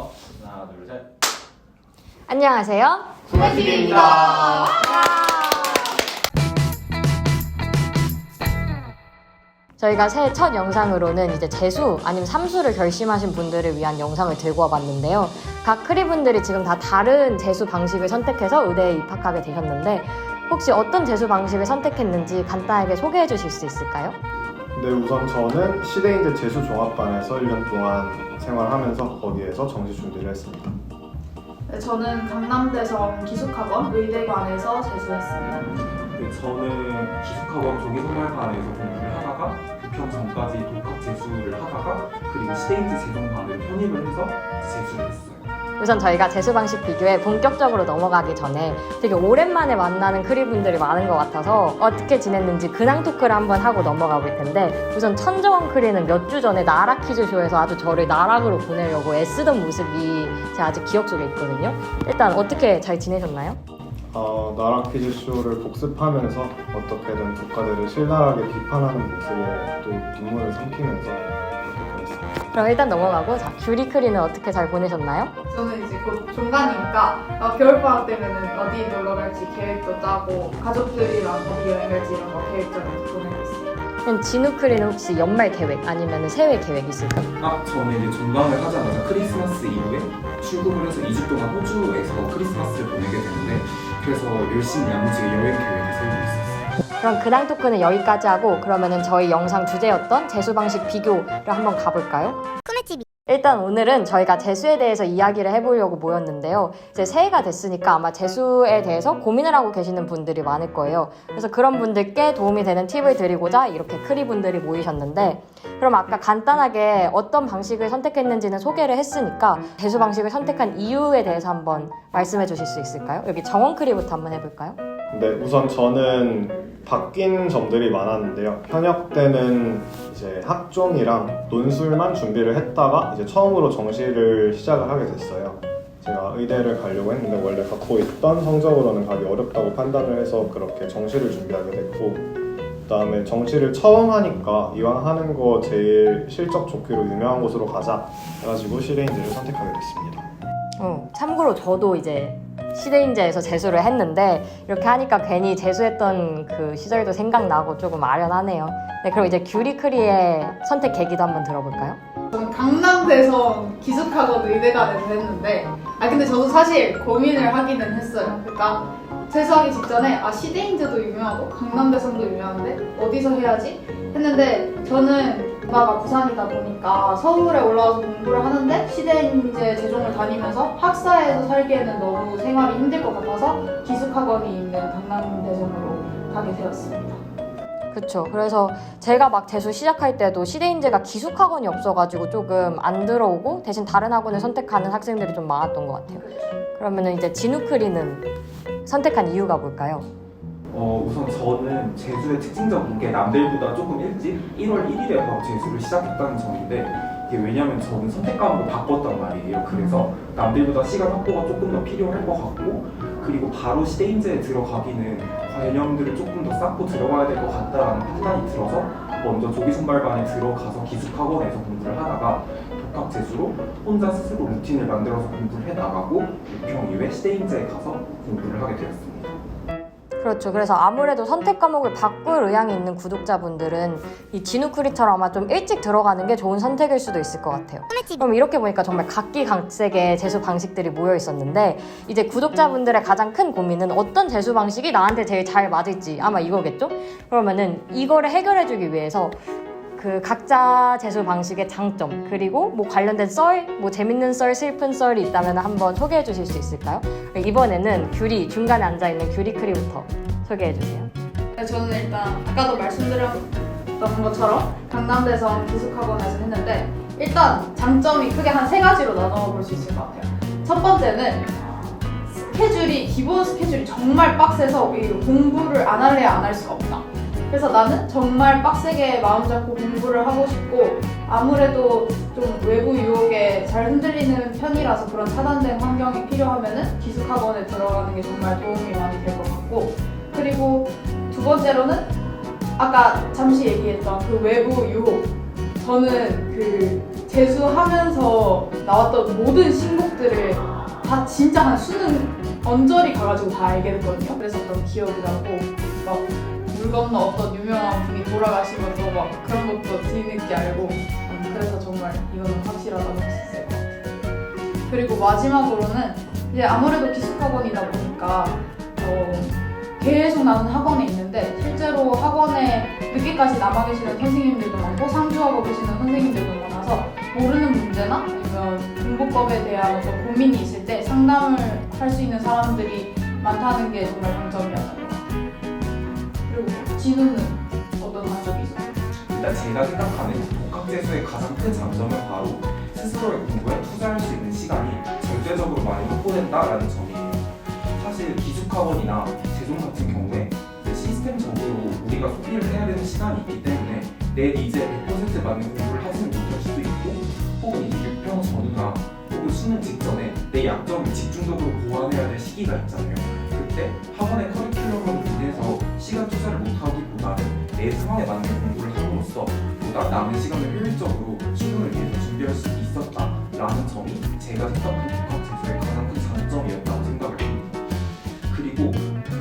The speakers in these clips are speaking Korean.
할게요. 하나, 둘, 셋. 안녕하세요. 구매TV입니다. 저희가 새해 첫 영상으로는 이제 재수 아니면 삼수를 결심하신 분들을 위한 영상을 들고 와봤는데요. 각 크리분들이 지금 다 다른 재수 방식을 선택해서 의대에 입학하게 되셨는데 혹시 어떤 재수 방식을 선택했는지 간단하게 소개해 주실 수 있을까요? 네, 우선 저는 시대인재 재수종합반에서 1년 동안 생활하면서 거기에서 정시 준비를 했습니다. 네, 저는 강남대성 기숙학원 의대관에서 재수했습니다. 네, 저는 기숙학원 조기선발반에서 공부를 하다가 부평 전까지 독학 재수를 하다가 그리고 시대인재 재정반을 편입을 해서 재수를 했어요. 우선 저희가 재수 방식 비교에 본격적으로 넘어가기 전에 되게 오랜만에 만나는 크리분들이 많은 것 같아서 어떻게 지냈는지 근황 토크를 한번 하고 넘어가 볼 텐데 우선 천정원 크리는 몇 주 전에 나락 퀴즈쇼에서 아주 저를 나락으로 보내려고 애쓰던 모습이 제가 아직 기억 속에 있거든요. 일단 어떻게 잘 지내셨나요? 나락 퀴즈쇼를 복습하면서 어떻게든 국가대를 신랄하게 비판하는 모습에 또 눈물을 삼키면서 그렇게 보냈습니다. 그럼 일단 넘어가고 자, 규리 크리는 어떻게 잘 보내셨나요? 저는 이제 곧 종강이니까 겨울방학 때면은 어디 놀러 갈지 계획도 짜고 가족들이랑 어디 여행 갈지 이런 거 계획 짜면서 보내고 있어요. 그럼 진우 크리는 혹시 연말 계획 아니면 새해 계획 있을까요? 저는 이제 종강을 하자마자 크리스마스 이후에 출국을 해서 2주 동안 호주에서 크리스마스를 보내게 되는데 그래서 열심히 야무지게 여행 계획을 세우고 있었어요. 그럼 근황 토크는 여기까지 하고 그러면은 저희 영상 주제였던 재수 방식 비교를 한번 가볼까요? 일단 오늘은 저희가 재수에 대해서 이야기를 해보려고 모였는데요. 이제 새해가 됐으니까 아마 재수에 대해서 고민을 하고 계시는 분들이 많을 거예요. 그래서 그런 분들께 도움이 되는 팁을 드리고자 이렇게 크리 분들이 모이셨는데 그럼 아까 간단하게 어떤 방식을 선택했는지는 소개를 했으니까 재수 방식을 선택한 이유에 대해서 한번 말씀해 주실 수 있을까요? 여기 정원 크리부터 한번 해볼까요? 네, 우선 저는 바뀐 점들이 많았는데요. 현역 때는 이제 학종이랑 논술만 준비를 했다가 이제 처음으로 정시를 시작을 하게 됐어요. 제가 의대를 가려고 했는데 원래 갖고 있던 성적으로는 가기 어렵다고 판단을 해서 그렇게 정시를 준비하게 됐고 그다음에 정시를 처음 하니까 이왕 하는 거 제일 실적 좋기로 유명한 곳으로 가자 해가지고 시대인재를 선택하게 됐습니다. 참고로 저도 이제 시대인재에서 재수를 했는데 이렇게 하니까 괜히 재수했던 그 시절도 생각나고 조금 아련하네요. 네, 그럼 이제 규리 크리의 선택 계기도 한번 들어볼까요? 저는 강남대성 기숙학원 의대관에서 했는데 근데 저도 사실 고민을 하기는 했어요. 그러니까 재수하기 직전에 시대인재도 유명하고 강남대성도 유명한데 어디서 해야지? 했는데 저는 엄마가 부산이다 보니까 서울에 올라와서 공부를 하는데 시대인재 재종을 다니면서 학사에서 살기에는 너무 생활이 힘들 것 같아서 기숙학원이 있는 강남대성으로 가게 되었습니다. 그쵸. 그래서 제가 막 재수 시작할 때도 시대인재가 기숙학원이 없어가지고 조금 안 들어오고 대신 다른 학원을 선택하는 학생들이 좀 많았던 것 같아요. 그러면은 이제 진우 크리는 선택한 이유가 뭘까요? 우선 저는 재수의 특징적인 게 남들보다 조금 일찍 1월 1일에 바로 재수를 시작했다는 점인데 이게 왜냐면 저는 선택 과목을 바꿨단 말이에요. 그래서 남들보다 시간 확보가 조금 더 필요할 것 같고 그리고 바로 시대인재에 들어가기는 개념들을 조금 더 쌓고 들어가야 될 것 같다라는 판단이 들어서 먼저 조기선발반에 들어가서 기숙학원에서 공부를 하다가 독학 재수로 혼자 스스로 루틴을 만들어서 공부를 해나가고 부평 이후에 시대인재에 가서 공부를 하게 되었습니다. 그렇죠. 그래서 아무래도 선택 과목을 바꿀 의향이 있는 구독자분들은 이 진우 크리처럼 아마 좀 일찍 들어가는 게 좋은 선택일 수도 있을 것 같아요. 그럼 이렇게 보니까 정말 각기각색의 재수 방식들이 모여 있었는데 이제 구독자분들의 가장 큰 고민은 어떤 재수 방식이 나한테 제일 잘 맞을지 아마 이거겠죠? 그러면은 이거를 해결해주기 위해서 그 각자 재수 방식의 장점 그리고 뭐 관련된 썰, 뭐 재밌는 썰, 슬픈 썰이 있다면 한번 소개해 주실 수 있을까요? 이번에는 규리, 중간에 앉아있는 규리 크리부터 소개해 주세요. 저는 일단 아까도 말씀드렸던 것처럼 강남대성 기숙학원에서 했는데 일단 장점이 크게 한 3가지로 나눠 볼 수 있을 것 같아요. 첫 번째는 기본 스케줄이 정말 빡세서 공부를 안 할래야 안 할 수가 없다. 그래서 나는 정말 빡세게 마음 잡고 공부를 하고 싶고 아무래도 좀 외부 유혹에 잘 흔들리는 편이라서 그런 차단된 환경이 필요하면은 기숙학원에 들어가는 게 정말 도움이 많이 될 것 같고 그리고 두 번째로는 아까 잠시 얘기했던 그 외부 유혹 저는 그 재수하면서 나왔던 모든 신곡들을 다 진짜 한 수능 언저리 가가지고 다 알게 됐거든요. 그랬었던 기억이 나고 막 물 건너 어떤 유명한 분이 돌아가시면서 막 그런 것도 뒤늦게 알고 그래서 정말 이거는 확실하다고 할 수 있을 것 같아요. 그리고 마지막으로는 이제 아무래도 기숙학원이다 보니까 계속 나는 학원에 있는데 실제로 학원에 늦게까지 남아 계시는 선생님들도 많고 상주하고 계시는 선생님들도 많아서 모르는 문제나 아니면 공부법에 대한 어떤 고민이 있을 때 상담을 할 수 있는 사람들이 많다는 게 정말 장점이었던 것 같아요. 그리고 진우는 어떤 장점이 있어요? 일단 제가 생각하는 복학재수의 가장 큰 장점은 바로 스스로의 공부에 투자할 수 있는 시간이 절대적으로 많이 확보된다라는 점이에요. 사실 기숙학원이나 재종 같은 경우에 시스템적으로 우리가 소비를 해야 되는 시간이 있기 때문에 내 니즈에 100% 맞는 공부를 하지는 못할 수도 있고 혹은 이제 6평 전후나 혹은 수능 직전에 내 약점을 집중적으로 보완해야 될 시기가 있잖아요. 그때 학원의 커리큘럼으로 인해서 시간 투자를 못하기보다는 내 상황에 맞는 공부를 함으로써 보다 남은 시간을 효율적으로 수능을 위해서 준비할 수 있었다라는 점이 제가 생각하는 복학재수의 가장 큰 장점이었다고 생각을 합니다. 그리고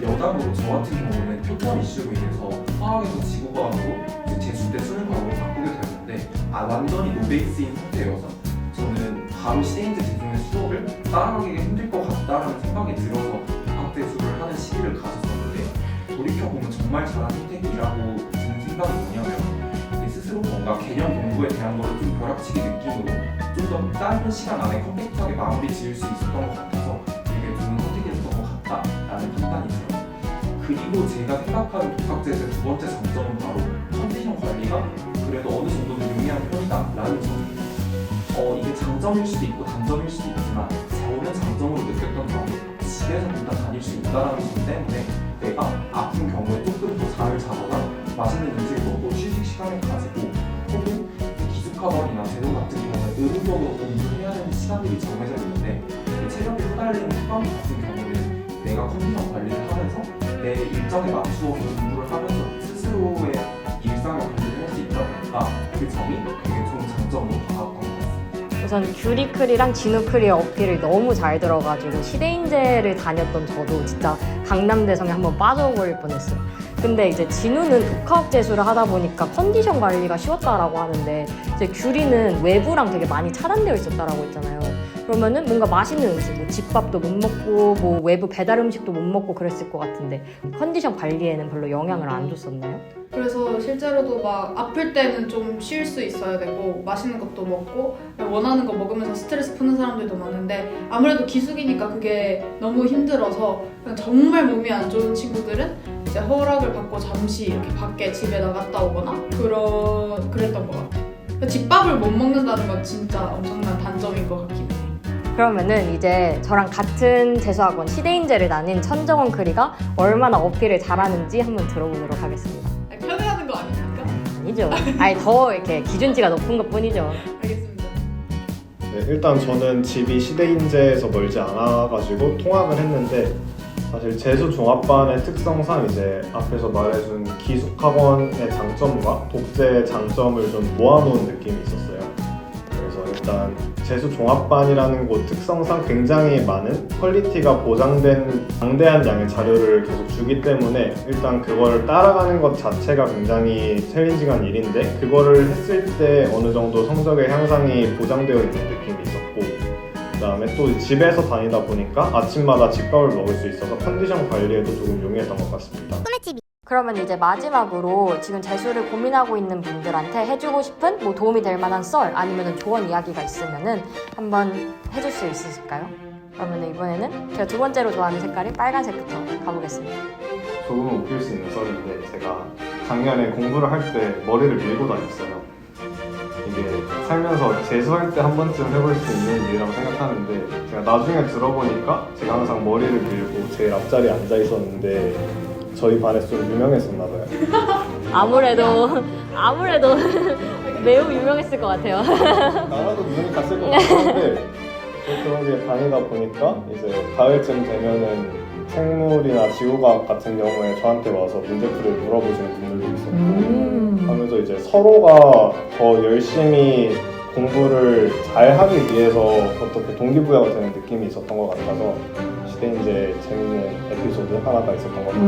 여담으로 저 같은 경우는 표절 이슈로 인해서 화학에서 지구과학으로 재수 때 수능 과목을 바꾸게 되었는데 완전히 노베이스인 상태여서 저는 바로 시대인재 재수의 수업을 따라가기 힘들 것 같다라는 생각이 들어서 복학재수를 하는 시기를 가졌었는데 돌이켜보면 정말 잘한 선택이라고 드는 생각이 뭐냐면 스스로 뭔가 개념 공부에 대한 거를 좀 벼락치기 느낌으로 좀 더 짧은 시간 안에 컴팩트하게 마무리 지을 수 있었던 것 같아서 되게 좋은 선택이었던 것 같다라는 판단이 들어요. 그리고 제가 생각하는 복학재수의 두 번째 장점은 바로 컨디션 관리가 그래도 어느 정도는 용이한 편이다라는 점이에요. 이게 장점일 수도 있고 단점일 수도 있지만 저는 장점으로 느꼈던 점은 집에서 일단 다닐 수 있다는 점 때문에 내가 아픈 경우에 조금 더 잠을 자거나 맛있는 음식을 먹고 휴식 시간을 가지고 혹은 기숙학원이나 재동 같은 경우에 의무적으로 공부를 해야 되는 시간들이 정해져 있는데 체력이 후달리는 학원 같은 경우는 내가 컨디션 관리를 하면서 내 일정에 맞추어 공부를 하면서 스스로의 일상을 관리를 할 수 있다 보니까 그 점이 되게 좋은 장점으로 다가왔던 것 같습니다. 우선 규리클이랑 진우클의 어필을 너무 잘 들어가지고 시대인재를 다녔던 저도 진짜 강남대성에 한번 빠져버릴 뻔했어요. 근데 이제 진우는 복학재수를 하다 보니까 컨디션 관리가 쉬웠다라고 하는데 이제 규리는 외부랑 되게 많이 차단되어 있었다라고 했잖아요. 그러면은 뭔가 맛있는 음식, 뭐 집밥도 못 먹고 뭐 외부 배달 음식도 못 먹고 그랬을 것 같은데 컨디션 관리에는 별로 영향을 안 줬었나요? 그래서 실제로도 막 아플 때는 좀 쉴 수 있어야 되고 맛있는 것도 먹고 원하는 거 먹으면서 스트레스 푸는 사람들도 많은데 아무래도 기숙이니까 그게 너무 힘들어서 그냥 정말 몸이 안 좋은 친구들은 이제 허락을 받고 잠시 이렇게 밖에 집에 나갔다 오거나 그랬던 것 같아요. 집밥을 못 먹는다는 건 진짜 엄청난 단점인 것 같긴 해요. 그러면은 이제 저랑 같은 재수학원 시대인재를 다닌 천정원 크리가 얼마나 어필을 잘하는지 한번 들어보도록 하겠습니다. 편애하는 거 아닙니까? 아니죠. 아니 더 이렇게 기준치가 높은 것 뿐이죠. 알겠습니다. 네, 일단 저는 집이 시대인재에서 멀지 않아가지고 통학을 했는데 사실 재수 종합반의 특성상 이제 앞에서 말해준 기숙학원의 장점과 독재의 장점을 좀 모아놓은 느낌이 있었어요. 그래서 일단 재수 종합반이라는 곳 특성상 굉장히 많은 퀄리티가 보장된 방대한 양의 자료를 계속 주기 때문에 일단 그걸 따라가는 것 자체가 굉장히 챌린징한 일인데 그거를 했을 때 어느 정도 성적의 향상이 보장되어 있는 느낌이 있었고 그다음에 또 집에서 다니다 보니까 아침마다 집밥을 먹을 수 있어서 컨디션 관리에도 조금 용이했던 것 같습니다. 그러면 이제 마지막으로 지금 재수를 고민하고 있는 분들한테 해주고 싶은 뭐 도움이 될 만한 썰 아니면 조언 이야기가 있으면은 한번 해줄 수 있으실까요? 그러면 이번에는 제가 두 번째로 좋아하는 색깔이 빨간색부터 가보겠습니다. 조금은 웃길 수 있는 썰인데 제가 작년에 공부를 할 때 머리를 밀고 다녔어요. 이게 살면서 재수할 때 한 번쯤 해볼 수 있는 일이라고 생각하는데 제가 나중에 들어보니까 제가 항상 머리를 밀고 제일 앞자리에 앉아 있었는데 저희 반에서 좀 유명했었나 봐요. 아무래도 매우 유명했을 것 같아요. 나라도 눈이 갔을 것 같은데 그런 게 다니다 보니까 이제 가을쯤 되면은 생물이나 지구과학 같은 경우에 저한테 와서 문제풀이를 물어보시는 분들도 있었고 하면서 이제 서로가 더 열심히 공부를 잘 하기 위해서 어떻게 동기부여가 되는 느낌이 있었던 것 같아서 시대인재 재밌는 에피소드 하나가 있었던 것 같고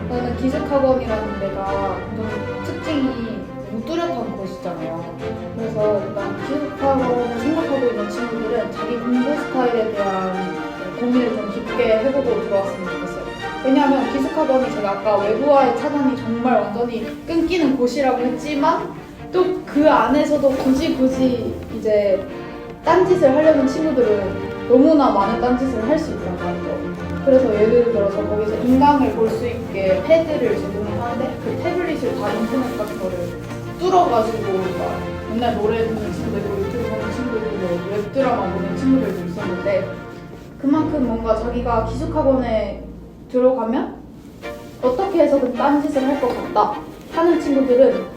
저는 기숙학원이라는 데가 좀 특징이 무뚜렷한 곳이잖아요. 그래서 일단 기숙학원을 생각하고 있는 친구들은 자기 공부 스타일에 대한 고민을 좀 깊게 해보고 들어왔으면 좋겠어요. 왜냐하면 기숙학원이 제가 아까 외부와의 차단이 정말 완전히 끊기는 곳이라고 했지만 또 그 안에서도 굳이 이제 딴짓을 하려는 친구들은 너무나 많은 딴짓을 할 수 있단 말이죠. 그래서 예를 들어서 거기서 인강을 볼 수 있게 패드를 제공을 하는데 그 태블릿을 다 인터넷 같은 거를 뚫어가지고 막 맨날 노래 듣는 친구들도 유튜브 보는 친구들도 웹드라마 보는 친구들도 있었는데 그만큼 뭔가 자기가 기숙학원에 들어가면 어떻게 해서든 딴짓을 할 것 같다 하는 친구들은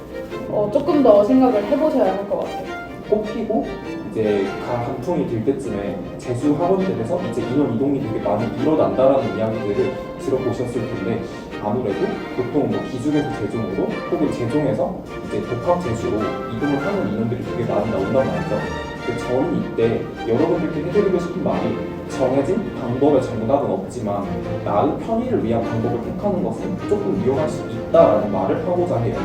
조금 더 생각을 해보셔야 할 것 같아요. 꼽히고 이제 강풍이 들 때쯤에 재수 학원들에서 이제 인원 이동이 되게 많이 일어난다라는 이야기들을 들어보셨을 텐데 아무래도 보통 뭐 기숙에서 재종으로 혹은 재종에서 이제 복합 재수로 이동을 하는 인원들이 되게 많이 나온단 말이죠. 근데 저는 이때 여러분들께 해드리고 싶은 말이 정해진 방법의 정답은 없지만 나의 편의를 위한 방법을 택하는 것은 조금 위험할 수 있다라는 말을 하고자 해요.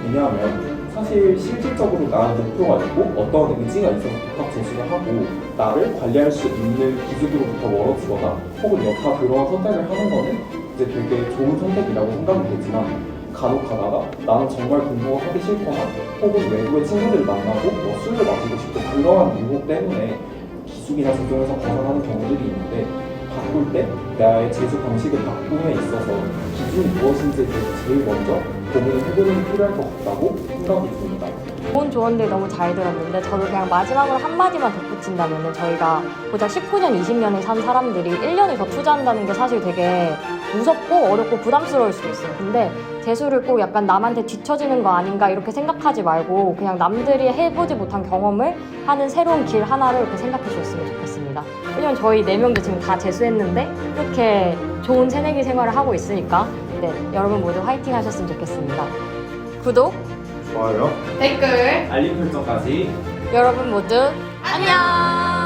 왜냐하면 사실 실질적으로 나의 목표가 있고 어떠한 의지가 있어서 복합 재수를 하고 나를 관리할 수 있는 기숙으로부터 멀어지거나 혹은 여타 그러한 선택을 하는 거는 이제 되게 좋은 선택이라고 생각이 되지만 간혹 가다가 나는 정말 공부가 하기 싫거나 혹은 외부의 친구들을 만나고 뭐 술을 마시고 싶고 그러한 유혹 때문에 기숙이나 재종에서 벗어나는 경우들이 있는데 바꿀 때 나의 재수 방식을 바꿈에 있어서 기준이 무엇인지에 대해서 제일 먼저 고민을 해보는 게 필요할 것 같다고 생각이 듭니다. 좋은 조언들 너무 잘 들었는데 저도 그냥 마지막으로 한마디만 덧붙인다면 저희가 고작 19년, 20년을 산 사람들이 1년을 더 투자한다는 게 사실 되게 무섭고 어렵고 부담스러울 수도 있어요. 근데 재수를 꼭 약간 남한테 뒤처지는 거 아닌가 이렇게 생각하지 말고 그냥 남들이 해보지 못한 경험을 하는 새로운 길 하나로 이렇게 생각해 주셨으면 좋겠습니다. 왜냐면 저희 4명도 지금 다 재수했는데 이렇게 좋은 새내기 생활을 하고 있으니까 네, 여러분 모두 화이팅 하셨으면 좋겠습니다. 구독, 좋아요. 댓글 알림 설정까지 여러분 모두 안녕!